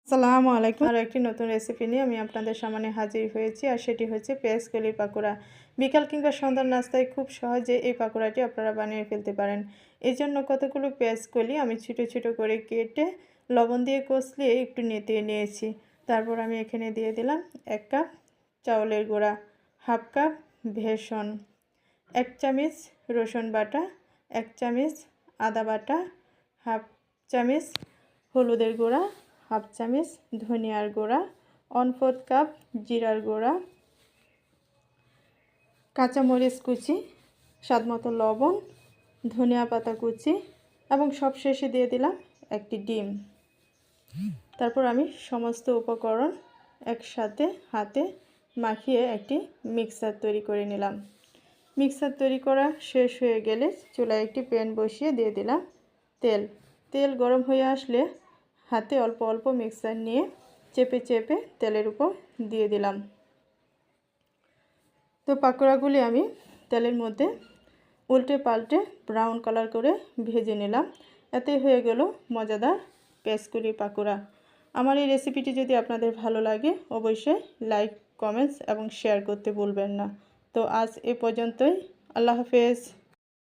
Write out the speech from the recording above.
আসসালামু আলাইকুম। আর একটি নতুন রেসিপি নিয়ে আমি আপনাদের সামনে হাজির হয়েছি, আর সেটি হচ্ছে পেঁয়াজ কলির পাকোড়া। বিকাল কিংবা সন্ধ্যার নাস্তায় খুব সহজে এই পাকোড়াটি আপনারা বানিয়ে ফেলতে পারেন। এই জন্য কতগুলো পেঁয়াজ কলি আমি ছোটো ছোটো করে কেটে লবণ দিয়ে কষলিয়ে একটু নেতিয়ে নিয়েছি। তারপর আমি এখানে দিয়ে দিলাম 1 কাপ চাউলের গুঁড়া, হাফ কাপ বেসন, 1 চামচ রসুন বাটা, 1 চামচ আদা বাটা, হাফ চামচ হলুদের গুঁড়া, হাফ চামচ ধনিয়ার গুঁড়া, 1/4 কাপ জিরার গুঁড়া, কাঁচামরিচ কুচি, স্বাদমতো লবণ, ধনিয়া পাতা কুচি এবং সবশেষে দিয়ে দিলাম একটি ডিম। তারপর আমি সমস্ত উপকরণ একসাথে হাতে মাখিয়ে একটি মিক্সার তৈরি করে নিলাম। মিক্সার তৈরি করা শেষ হয়ে গেলে চুলায় একটি প্যান বসিয়ে দিয়ে দিলাম তেল গরম হয়ে আসলে হাতে অল্প অল্প মিক্সার নিয়ে চেপে চেপে তেলের উপর দিয়ে দিলাম। তো পাকোড়াগুলি আমি তেলের মধ্যে উল্টে পাল্টে ব্রাউন কালার করে ভেজে নিলাম। এতে হয়ে গেল মজাদার পেঁয়াজ কলির পাকোড়া। আমার এই রেসিপিটি যদি আপনাদের ভালো লাগে অবশ্যই লাইক, কমেন্টস এবং শেয়ার করতে ভুলবেন না। তো আজ এ পর্যন্তই। আল্লাহ হাফেজ।